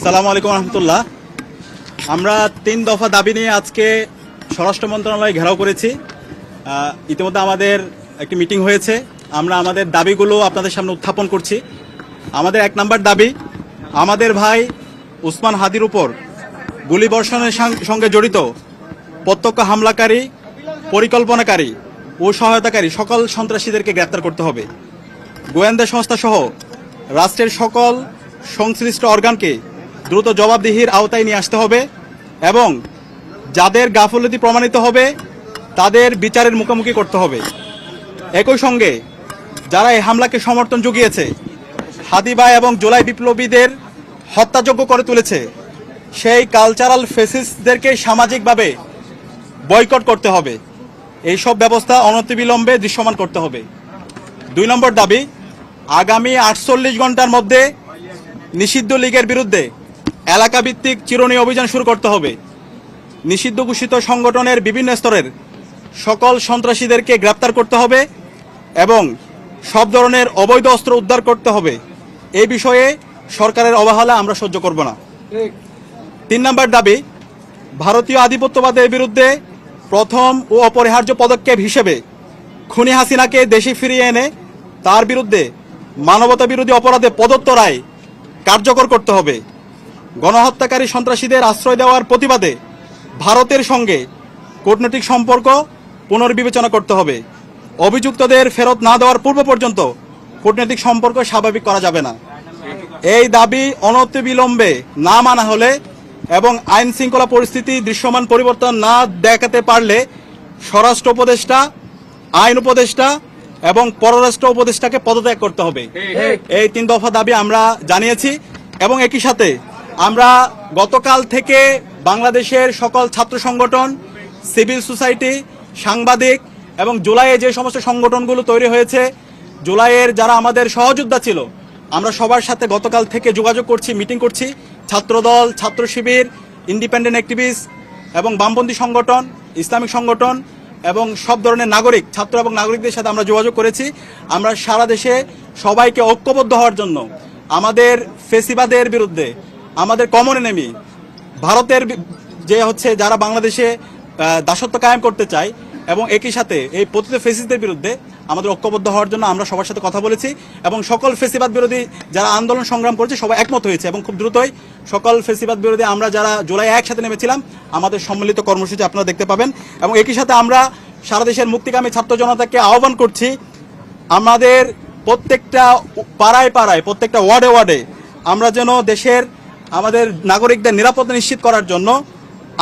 আসসালামু আলাইকুম রহমতুল্লাহ। আমরা 3 দফা দাবি নিয়ে আজকে স্বরাষ্ট্র মন্ত্রণালয় ঘেরাও করেছি। ইতিমধ্যে আমাদের একটি মিটিং হয়েছে। আমরা আমাদের দাবিগুলো আপনাদের সামনে উত্থাপন করছি। আমাদের 1 নম্বর দাবি, আমাদের ভাই উসমান হাদির উপর গুলিবর্ষণের সঙ্গে জড়িত প্রত্যক্ষ হামলাকারী, পরিকল্পনাকারী ও সহায়তাকারী সকল সন্ত্রাসীদেরকে গ্রেপ্তার করতে হবে। গোয়েন্দা সংস্থা সহ রাষ্ট্রের সকল সংশ্লিষ্ট অর্গানকে দ্রুত জবাবদিহির আওতায় নিয়ে আসতে হবে এবং যাদের গাফলতি প্রমাণিত হবে তাদের বিচারের মুখোমুখি করতে হবে। একই সঙ্গে যারা এই হামলাকে সমর্থন জুগিয়েছে, হাদি ভাই এবং জুলাই বিপ্লবীদের হত্যাযোগ্য করে তুলেছে, সেই কালচারাল ফেসিস্টদেরকে সামাজিকভাবে বয়কট করতে হবে। এইসব ব্যবস্থা অনতিবিলম্বে দৃশ্যমান করতে হবে। 2 নম্বর দাবি, আগামী 48 ঘন্টার মধ্যে নিষিদ্ধ লীগের বিরুদ্ধে এলাকাভিত্তিক চিরুনি অভিযান শুরু করতে হবে। নিষিদ্ধ ঘোষিত সংগঠনের বিভিন্ন স্তরের সকল সন্ত্রাসীদেরকে গ্রেপ্তার করতে হবে এবং সব ধরনের অবৈধ অস্ত্র উদ্ধার করতে হবে। এই বিষয়ে সরকারের অবহেলা আমরা সহ্য করব না। 3 নম্বর দাবি, ভারতীয় আধিপত্যবাদের বিরুদ্ধে প্রথম ও অপরিহার্য পদক্ষেপ হিসেবে খুনি হাসিনাকে দেশে ফিরিয়ে এনে তার বিরুদ্ধে মানবতা বিরোধী অপরাধে প্রদত্ত রায় কার্যকর করতে হবে। গণহত্যাকারী সন্ত্রাসীদের আশ্রয় দেওয়ার প্রতিবাদে ভারতের সঙ্গে কূটনৈতিক সম্পর্ক পুনর্বিবেচনা করতে হবে। অভিযুক্তদের ফেরত না দেওয়ার পূর্ব পর্যন্ত কূটনৈতিক সম্পর্ক স্বাভাবিক করা যাবে না। এই দাবি অনতিবিলম্বে না মানা হলে এবং আইন শৃঙ্খলা পরিস্থিতি দৃশ্যমান পরিবর্তন না দেখাতে পারলে স্বরাষ্ট্র উপদেষ্টা, আইন উপদেষ্টা এবং পররাষ্ট্র উপদেষ্টাকে পদত্যাগ করতে হবে। এই 3 দফা দাবি আমরা জানিয়েছি এবং একই সাথে আমরা গতকাল থেকে বাংলাদেশের সকল ছাত্র সংগঠন, সিভিল সোসাইটি, সাংবাদিক এবং জুলাইয়ে যে সমস্ত সংগঠনগুলো তৈরি হয়েছে, জুলাইয়ের যারা আমাদের সহযোদ্ধা ছিল, আমরা সবার সাথে গতকাল থেকে যোগাযোগ করছি, মিটিং করছি। ছাত্রদল, ছাত্র শিবির, ইন্ডিপেন্ডেন্ট অ্যাক্টিভিস্ট এবং বামপন্থী সংগঠন, ইসলামিক সংগঠন এবং সব ধরনের নাগরিক, ছাত্র এবং নাগরিকদের সাথে আমরা যোগাযোগ করেছি। আমরা সারা দেশে সবাইকে ঐক্যবদ্ধ হওয়ার জন্য আমাদের ফেসিবাদের বিরুদ্ধে, আমাদের কমন এনিমি ভারতের যে হচ্ছে যারা বাংলাদেশে দাসত্ব কায়েম করতে চায় এবং একই সাথে এই পতিত ফেসিস্টদের বিরুদ্ধে আমাদের ঐক্যবদ্ধ হওয়ার জন্য আমরা সবার সাথে কথা বলেছি এবং সকল ফেসিবাদ বিরোধী যারা আন্দোলন সংগ্রাম করেছে সবাই একমত হয়েছে এবং খুব দ্রুতই সকল ফেসিবাদ বিরোধী আমরা যারা জুলাই একসাথে নেমেছিলাম আমাদের সম্মিলিত কর্মসূচি আপনারা দেখতে পাবেন। এবং একই সাথে আমরা সারা দেশের মুক্তিকামী ছাত্র জনতাকে আহ্বান করছি, আমাদের প্রত্যেকটা পাড়ায় পাড়ায়, প্রত্যেকটা ওয়ার্ডে ওয়ার্ডে আমরা যেন দেশের আমাদের নাগরিকদের নিরাপত্তা নিশ্চিত করার জন্য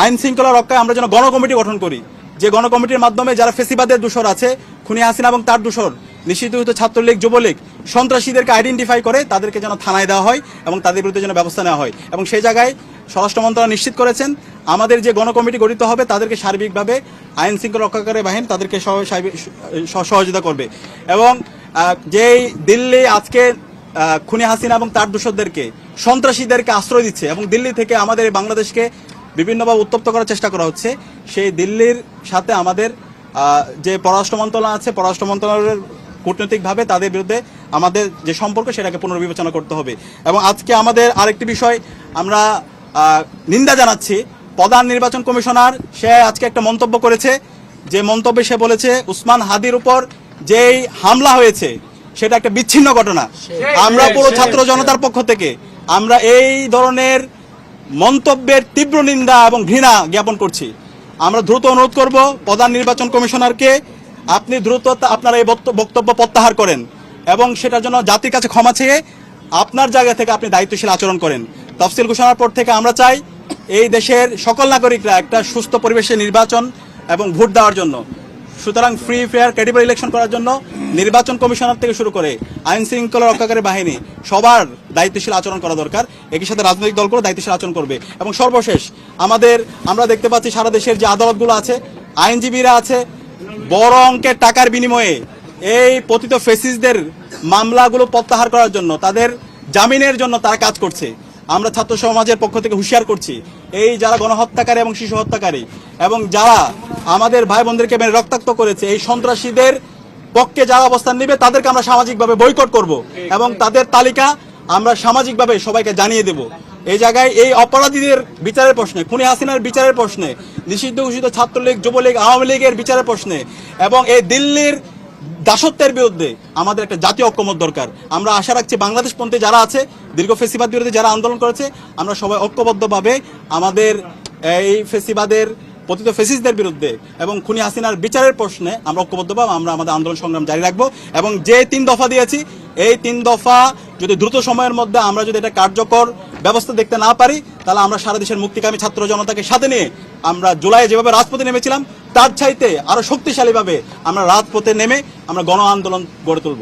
আইন শৃঙ্খলা রক্ষায় আমরা যেন গণকমিটি গঠন করি, যে গণকমিটির মাধ্যমে যারা ফেসিবাদের দূষর আছে, খুনি হাসিনা এবং তার দূষর, নিষিদ্ধ ছাত্রলীগ, যুবলীগ, সন্ত্রাসীদেরকে আইডেন্টিফাই করে তাদেরকে যেন থানায় দেওয়া হয় এবং তাদের বিরুদ্ধে যেন ব্যবস্থা নেওয়া হয়। এবং সেই জায়গায় স্বরাষ্ট্র মন্ত্রণালয় নিশ্চিত করেছেন আমাদের যে গণকমিটি গঠিত হবে তাদেরকে সার্বিকভাবে আইন শৃঙ্খলা রক্ষাকারী বাহিনী তাদেরকে সহযোগিতা করবে। এবং যেই দিল্লি আজকে খুনি হাসিনা এবং তার দূষরদেরকে, সন্ত্রাসীদেরকে আশ্রয় দিচ্ছে এবং দিল্লি থেকে আমাদের বাংলাদেশকে বিভিন্নভাবে উত্তপ্ত করার চেষ্টা করা হচ্ছে, সেই দিল্লির সাথে আমাদের যে পররাষ্ট্র মন্ত্রণালয় আছে, পররাষ্ট্র মন্ত্রণালয়ের কূটনৈতিকভাবে তাদের বিরুদ্ধে আমাদের যে সম্পর্ক সেটাকে পুনর্বিবেচনা করতে হবে। এবং আজকে আমাদের আরেকটি বিষয় আমরা নিন্দা জানাচ্ছি, প্রধান নির্বাচন কমিশনার সে আজকে একটা মন্তব্য করেছে, যে মন্তব্যে সে বলেছে উসমান হাদির উপর যেই হামলা হয়েছে সেটা একটা বিচ্ছিন্ন ঘটনা। আমরা পুরো ছাত্র জনতার পক্ষ থেকে আমরা এই ধরনের মন্তব্যের তীব্র নিন্দা এবং ঘৃণা জ্ঞাপন করছি। আমরা দ্রুত অনুরোধ করব প্রধান নির্বাচন কমিশনারকে, আপনি দ্রুত আপনারা এই বক্তব্য প্রত্যাহার করেন এবং সেটার জন্য জাতির কাছে ক্ষমা চেয়ে আপনার জায়গা থেকে আপনি দায়িত্বশীল আচরণ করেন। তফসিল ঘোষণার পর থেকে আমরা চাই এই দেশের সকল নাগরিকরা একটা সুস্থ পরিবেশে নির্বাচন এবং ভোট দেওয়ার জন্য, সুতরাং ফ্রি ফেয়ার ক্রেডিবল ইলেকশন করার জন্য নির্বাচন কমিশনার থেকে শুরু করে আইন শৃঙ্খলা রক্ষাকারী বাহিনী সবার দায়িত্বশীল আচরণ করা দরকার। একই সাথে রাজনৈতিক দলগুলো দায়িত্বশীল আচরণ করবে। এবং সর্বশেষ আমরা দেখতে পাচ্ছি সারা দেশের যে আদালতগুলো আছে, আইনজীবীরা আছে, বড় অঙ্কের টাকার বিনিময়ে এই পতিত ফেসিস্টদের মামলাগুলো প্রত্যাহার করার জন্য, তাদের জামিনের জন্য তারা কাজ করছে। আমরা ছাত্র সমাজের পক্ষ থেকে হুঁশিয়ার করছি, এই যারা গণহত্যাকারী এবং শিশু হত্যাকারী এবং যারা আমাদের ভাই বোনদেরকে মেরে রক্তাক্ত করেছে, এই সন্ত্রাসীদের পক্ষে যারা অবস্থান নেবে তাদেরকে আমরা সামাজিকভাবে বয়কট করব এবং তাদের তালিকা আমরা সামাজিকভাবে সবাইকে জানিয়ে দেব। এই জায়গায় এই অপরাধীদের বিচারের প্রশ্নে, খুনি হাসিনার বিচারের প্রশ্নে, নিষিদ্ধ ঘোষিত ছাত্রলীগ, যুবলীগ, আওয়ামী লীগের বিচারের প্রশ্নে এবং এই দিল্লির দাসত্বের বিরুদ্ধে আমাদের একটা জাতীয় ঐক্যমত দরকার। আমরা আশা রাখছি বাংলাদেশপন্থী যারা আছে, দীর্ঘ ফেসিবাদ বিরোধী যারা আন্দোলন করেছে, আমরা সবাই ঐক্যবদ্ধভাবে আমাদের এই ফেসিবাদের পতিত ফেসিস্টদের বিরুদ্ধে এবং খুনি হাসিনার বিচারের প্রশ্নে আমরা ঐক্যবদ্ধভাবে আমরা আমাদের আন্দোলন সংগ্রাম জারি রাখবো। এবং যে 3 দফা দিয়েছি, এই 3 দফা যদি দ্রুত সময়ের মধ্যে আমরা যদি এটা কার্যকর ব্যবস্থা দেখতে না পারি, তাহলে আমরা সারা দেশের মুক্তিকামী ছাত্র জনতাকে সাথে নিয়ে আমরা জুলাইয়ে যেভাবে রাজপথে নেমেছিলাম, তার চাইতে আরো শক্তিশালীভাবে আমরা রাজপথে নেমে আমরা গণ আন্দোলন গড়ে তুলব।